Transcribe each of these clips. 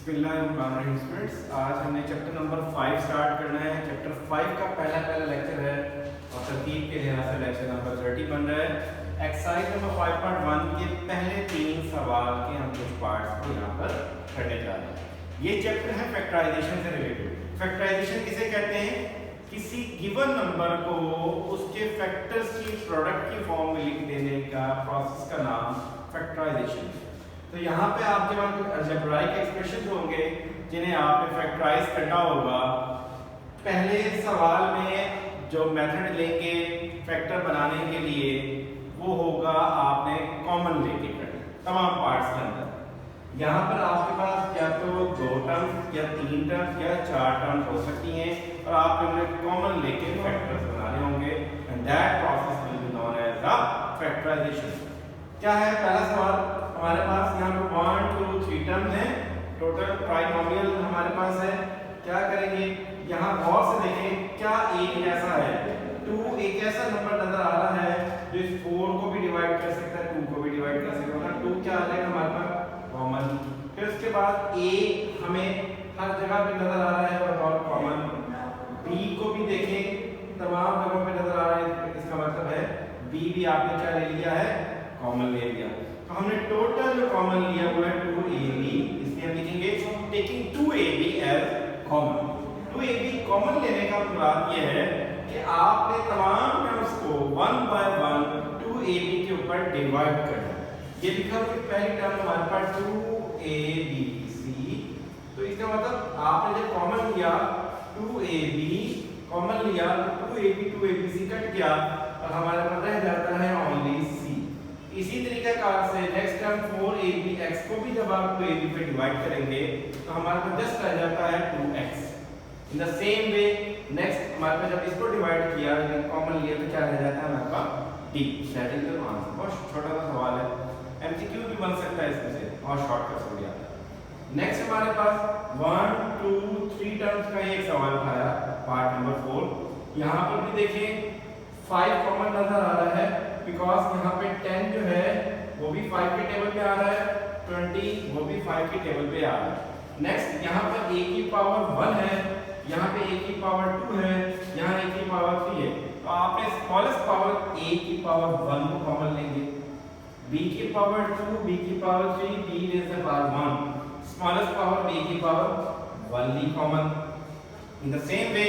बिस्मिल्लाहिर्रहमानिर्रहीम स्टूडेंट्स, आज हमने चैप्टर नंबर 5 स्टार्ट करना है। चैप्टर 5 का पहला लेक्चर है और तरतीब के लिहाज से लेक्चर नंबर 30 बन रहा है। एक्सरसाइज नंबर 5.1 के पहले 3 सवाल के हम कुछ पार्ट्स को यहाँ पर करने जा रहे हैं। ये चैप्टर है फैक्टराइजेशन से रिलेटेड। फैक्टराइजेशन किसे कहते हैं? किसी गिवन नंबर को उसके फैक्टर्स की प्रोडक्ट की फॉर्म में लिख देने का प्रोसेस का नाम फैक्टराइजेशन। तो यहाँ पे आपके पास कुछ अलजेब्राइक एक्सप्रेशन होंगे जिन्हें आपने फैक्टराइज करना होगा। पहले सवाल में जो मेथड लेंगे फैक्टर बनाने के लिए वो होगा आपने कॉमन लेके करना तमाम पार्ट्स के अंदर। यहाँ पर आपके पास या तो 2 टर्म्स या 3 टर्म्स या 4 टर्म्स हो सकती हैं और आपने उन्हें कॉमन लेके फैक्टर्स बनाने होंगे and that process will be known as the factorization. क्या है पहला सवाल? हमारे पास यहाँ पर 1 2 3 टर्म्स हैं, टोटल ट्राइनोमियल हमारे पास है। क्या करेंगे? यहाँ गौर से देखें, क्या एक ऐसा है 2 एक ऐसा नंबर नजर आ रहा है जो इस 4 को भी डिवाइड कर सकता है, 2 को भी डिवाइड कर सकता है। 2 क्या आ जाएगा हमारे पास? कॉमन। फिर उसके बाद a हमें हर जगह पे नजर आ रहा है और कॉमन। b को भी देखें, तमाम जगहों पे नजर आ रहा है, इसका मतलब है b भी आपने क्या ले लिया है? कॉमन ले लिया। तो हमने टोटल जो कॉमन लिया वो है 2ab, इसलिए हम लिखेंगे taking 2ab as common. 2ab common लेने का मुराद ये है कि आपने तमाम टर्म्स को 1 बाय 1 2ab के ऊपर डिवाइड करना है। ये लिखा हुआ पहली टर्म हमारे पास 2abc, तो इसका मतलब आपने जब कॉमन लिया 2ab कॉमन लिया तो 2abc कट गया और हमारे पास रह जाता है ओनली c। इसी तरीके से नेक्स्ट टर्म 4abx को भी जब आप 2ab पे डिवाइड करेंगे तो हमारे पास जस्ट रह जाता है 2x। In the same way next हमारे पास जब इसको डिवाइड किया कॉमन लिया तो क्या रह जाता है हमारे पास d। That is the answer. बहुत छोटा सा सवाल है, एमसीक्यू भी बन सकता है इसमें से, और शॉर्टकट हो गया। नेक्स्ट हमारे पास 1 2 3 टर्म्स का एक सवाल उठाया, पार्ट नंबर 4। यहाँ पर भी देखें 5 कॉमन नजर आ रहा है बिकॉज यहाँ पे 10 जो है वो भी 5 के टेबल पे आ रहा है, 20 वो भी 5 के टेबल पे आ रहा है। नेक्स्ट यहाँ पर a की पावर 1 है, यहाँ पे a की पावर 2 है, यहाँ a की पावर 3 है। तो आपने स्मॉलेस्ट पावर a की पावर 1 को कॉमन लेंगे, b की पावर 2 b की power 3 b raise to power 1, smallest power a की पावर 1 ली common. In the same way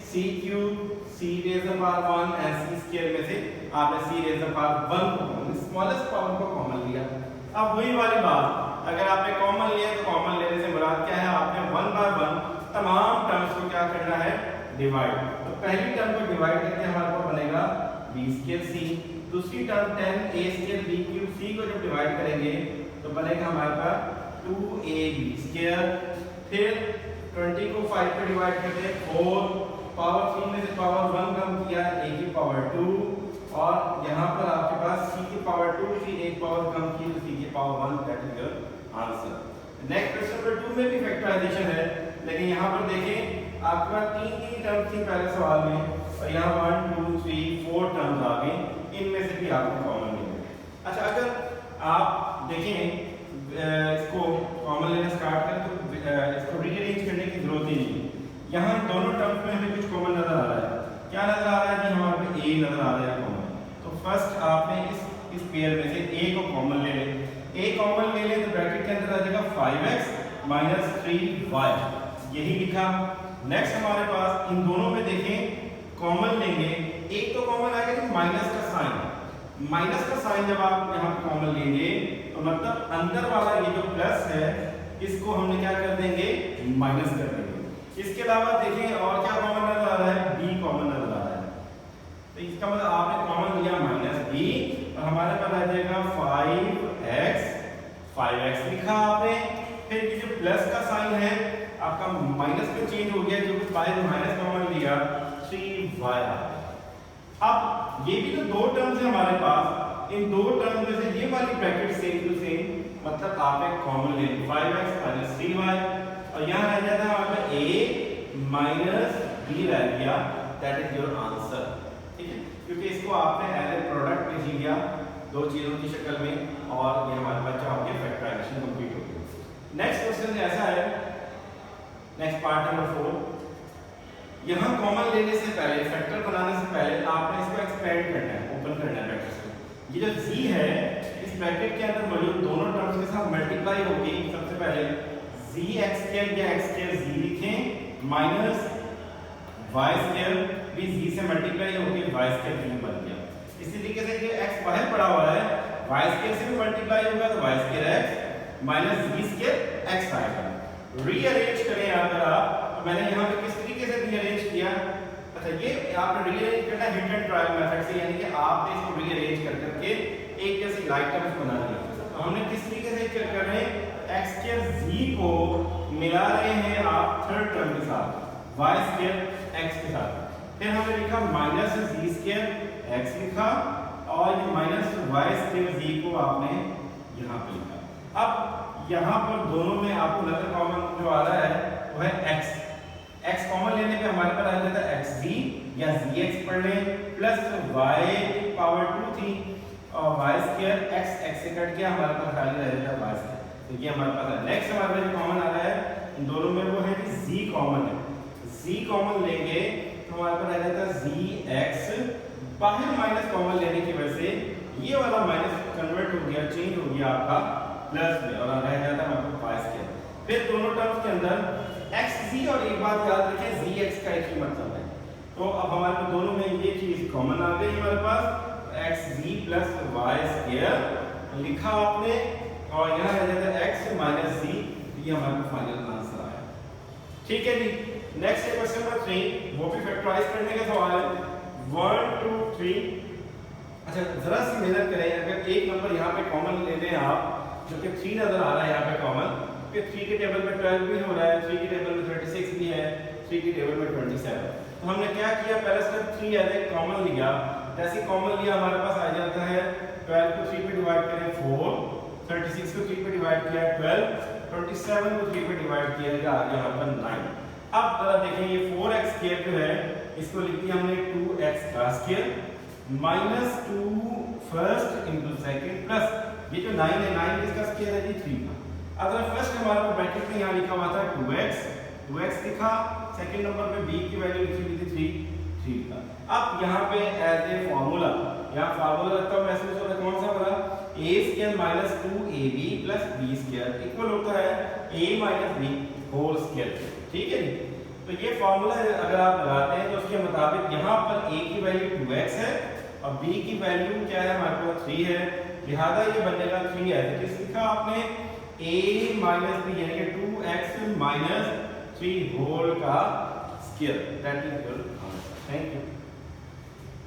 c cube c raise to power 1 and c square में से आपने c रेज़ टू पावर 1 को smallest power को common लिया। अब वही वाली बात, अगर आपने कॉमन लिया तो कॉमन लेने से मुराद क्या है? आपने 1 बाय 1 तमाम टर्म्स को क्या करना है? डिवाइड। तो पहली टर्म को डिवाइड करके हमारे पास बनेगा b स्क्वायर c। दूसरी term 10a square b cube c को जब डिवाइड करेंगे तो बनेगा हमारे पास 2ab स्क्वायर। फिर 20 को 5 पे डिवाइड करते हैं 4, पावर 3 में से पावर 1 कम किया a की पावर 2, और यहाँ पर आपके पास c की पावर 2 फिर एक पावर कम की तो c की power 1। That is your answer. Next question number 2 में भी फैक्टराइजेशन है, लेकिन यहाँ पर देखें आपके पास 3 टर्म्स थी पहले सवाल में और यहाँ 1 2 3 4 टर्म्स आ गए, इनमें से भी आपको कॉमन लेंगे। अच्छा, अगर आप देखें इसको कॉमन लेना स्टार्ट करें तो इसको रीअरेंज करने की जरूरत ही नहीं। यहाँ दोनों टर्म्स में हमें कुछ कॉमन नजर आ रहा है। क्या नजर आ रहा है जी? हमारे पे a नजर आ रहा है कॉमन। तो फर्स्ट आपने इस पेयर में से a को कॉमन ले लें। a कॉमन ले लें तो ब्रैकेट के अंदर आ जाएगा 5x - 3y, यही लिखा। नेक्स्ट हमारे पास इन दोनों में देखें कॉमन लेंगे, एक तो कॉमन आएगा जो माइनस का साइन। माइनस का साइन जब आप यहाँ पे कॉमन लेंगे तो मतलब अंदर वाला ये जो प्लस है इसको हमने क्या कर देंगे? माइनस कर देंगे। इसके अलावा देखें और क्या कॉमन नजर आ रहा है? b कॉमन नजर आ रहा है। तो इसका मतलब आपने कॉमन लिया -b और हमारे पास आ जाएगा 5x लिखा आपने। फिर ये जो प्लस का साइन है आपका माइनस में चेंज हो गया, जो बाहर माइनस कॉमन लिया 3y। अब ये भी तो 2 टर्म्स है हमारे पास, इन 2 टर्म्स में से ये वाली ब्रैकेट सेम टू सेम, मतलब आपने कॉमन ले ली 5x - 3y और यहाँ रह जाता है हमारे पास a - b रह गया। That is your answer. ठीक है, क्योंकि इसको आपने एज ए प्रोडक्ट में लिया 2 चीजों की शक्ल में और ये हमारे पास क्या हो गया? फैक्टराइजेशन कंप्लीट हो गया। नेक्स्ट क्वेश्चन ऐसा है नेक्स्ट पार्ट नंबर 4, यहाँ कॉमन लेने से पहले, फैक्टर बनाने से पहले आपने इसको एक्सपेंड करना है, ओपन करना है ब्रैकेट को। ये जो z है इस ब्रैकेट के अंदर मौजूद दोनों टर्म्स के साथ मल्टीप्लाई होगी। सबसे पहले z² या x² z लिखें माइनस y² भी z से मल्टीप्लाई होगी, y² z बन गया। इसी तरीके से ये x बाहर पड़ा हुआ है, y² से भी मल्टीप्लाई होगा तो y² x minus z² x आएगा। रीअरेंज करें अगर आप, तो मैंने यहाँ पे किस तरीके से रीअरेंज किया, अच्छा ये आपने रीअरेंज करना हिट एंड ट्रायल मेथड से, यानी कि आपने इसको रीअरेंज कर करके एक जैसे लाइक टर्म्स बना लिया। तो हमने किस तरीके से कर रहे हैं, x² z को मिला रहे हैं आप थर्ड टर्म के साथ, y² x के साथ। फिर हमने लिखा माइनस z² x लिखा और ये माइनस y² z को आपने यहाँ पे लिखा। अब यहाँ पर दोनों में आपको नजर कॉमन जो आ रहा है वो है x। x कॉमन लेने पे हमारे पास आ जाता है xz या zx पढ़ लें प्लस y की पावर 2 थी और y² x x से कट गया, हमारे पास खाली रह जाता है y²। तो ये हमारे पास है। नेक्स्ट हमारे पास जो कॉमन आ रहा है इन दोनों में वो है कि z कॉमन है। z कॉमन लेंगे तो हमारे पास आ जाता है zx, बाहर माइनस कॉमन लेने की वजह से ये वाला माइनस कन्वर्ट हो गया, चेंज हो गया आपका प्लस में और रह जाता है आपको y²। फिर दोनों टर्म्स के अंदर xz, और एक बात याद रखें zx का एक ही मतलब है। तो अब हमारे पास दोनों में ये चीज कॉमन आ गई हमारे पास, xz प्लस y² लिखा आपने और यहाँ रह जाता है x माइनस z। ये हमारा फाइनल आंसर आया। ठीक है जी। नेक्स्ट क्वेश्चन नंबर 3, वो भी फैक्टराइज करने का सवाल है। 1 2 3। अच्छा जरा सी मेहनत करें, अगर एक नंबर यहाँ पे कॉमन ले लें आप, जो कि 3 नजर आ रहा है यहाँ पे कॉमन, कि 3 के टेबल में 12 भी हो रहा है, 3 के टेबल में 36 भी है, 3 के टेबल में 27। तो हमने क्या किया, पहले सिर्फ 3 एज ए कॉमन लिया। जैसे कॉमन लिया हमारे पास आ जाता है 12 को 3 पे डिवाइड करें 4, 36 को 3 पे डिवाइड किया 12, 27 को 3 पे डिवाइड किया आ गया हमारे पास 9। अब जरा देखें ये 4x² जो है इसको लिख दिया हमने 2x का square minus 2 first into second plus ये जो 9 है 9 किसका स्क्वायर है जी 3 का। अगर फर्स्ट हमारे पास ब्रैकेट में यहाँ लिखा हुआ था 2x लिखा, सेकंड नंबर पे b की वैल्यू लिखी हुई थी 3 का। अब यहाँ पे एज ए फार्मूला, यहाँ फार्मूला रखता महसूस हो रहा है कौन सा वाला, a² minus 2ab plus b² equal होता है a minus b whole square. ठीक है जी। तो ये फार्मूला अगर आप लगाते हैं तो उसके मुताबिक यहाँ पर a की वैल्यू 2x है और b की वैल्यू क्या है हमारे पास 3 है, लिहाजा ये बनेगा 3 है। तो किस लिखा आपने a माइनस b यानी कि 2x माइनस 3 होल का square. That is your answer. Thank you.